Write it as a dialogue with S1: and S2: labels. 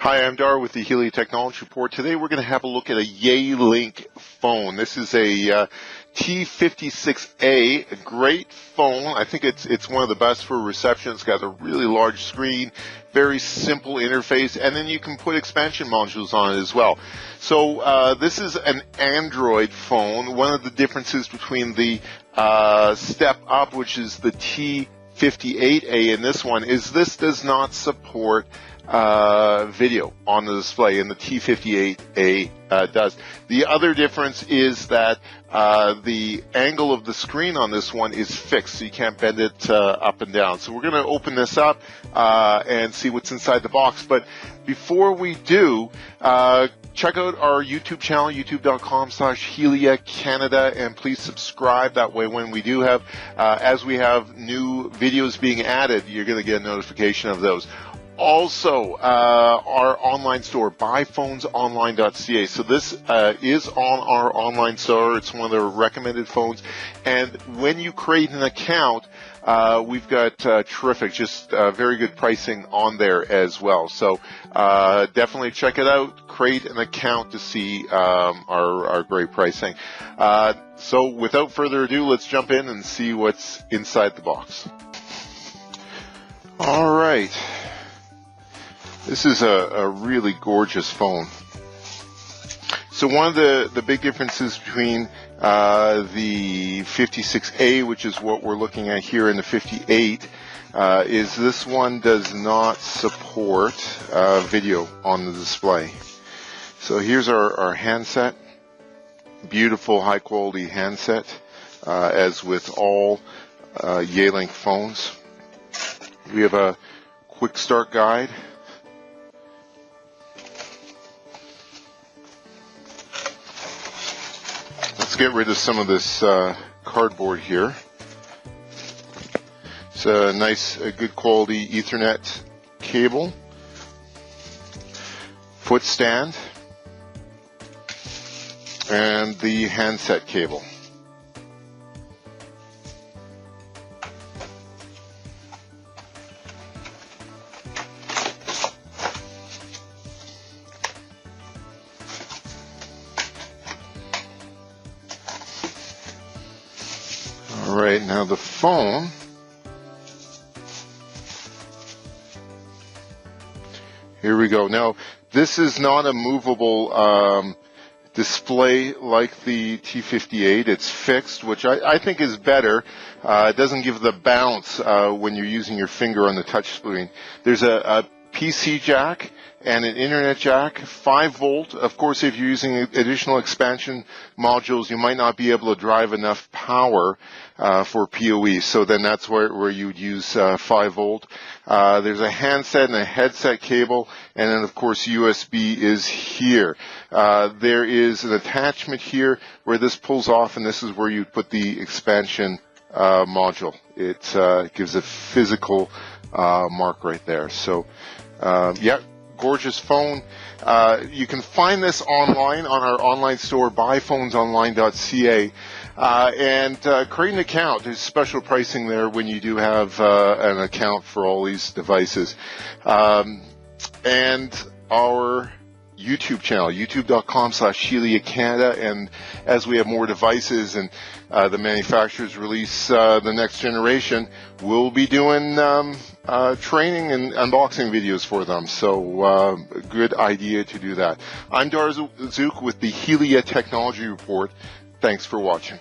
S1: Hi, I'm Dar with the Helia Technology Report. Today we're going to have a look at a Yealink phone. This is a T56A, a great phone. I think it's one of the best for reception. It's got a really large screen, very simple interface, and then you can put expansion modules on it as well. So this is an Android phone. One of the differences between the step up, which is the T58A, and this one is this does not support video on the display, and the T58A does. The other difference is that the angle of the screen on this one is fixed, so you can't bend it up and down. So we're going to open this up and see what's inside the box. But before we do, check out our YouTube channel, youtube.com/Helia Canada, and please subscribe. That way when we do have, as we have new videos being added, you're going to get a notification of those. Also, our online store, buyphonesonline.ca. So this is on our online store. It's one of the recommended phones. And when you create an account, we've got terrific, just very good pricing on there as well. So definitely check it out. Create an account to see our great pricing. So without further ado, let's jump in and see what's inside the box. All right. This is a really gorgeous phone. So one of the big differences between the 56A, which is what we're looking at here, and the 58, is this one does not support video on the display. So here's our handset. Beautiful, high quality handset, as with all Yealink phones. We have a quick start guide. Let's get rid of some of this cardboard here. It's a nice, good quality Ethernet cable, foot stand, and the handset cable. All right, now the phone, here we go. Now, this is not a movable display like the T58. It's fixed, which I think is better. It doesn't give the bounce when you're using your finger on the touch screen. There's a PC jack and an internet jack, 5 volt. Of course, if you're using additional expansion modules, you might not be able to drive enough power for PoE. So then that's where you would use 5 volt. There's a handset and a headset cable, and then of course USB is here. There is an attachment here where this pulls off, and this is where you put the expansion module. It gives a physical mark right there. So yeah, gorgeous phone. You can find this online on our online store, buyphonesonline.ca, and create an account. There's special pricing there when you do have an account for all these devices. And our YouTube channel, youtube.com/Helia Canada, and as we have more devices and the manufacturers release the next generation, we'll be doing training and unboxing videos for them. So good idea to do that. I'm Dar Zook with the Helia Technology Report. Thanks for watching.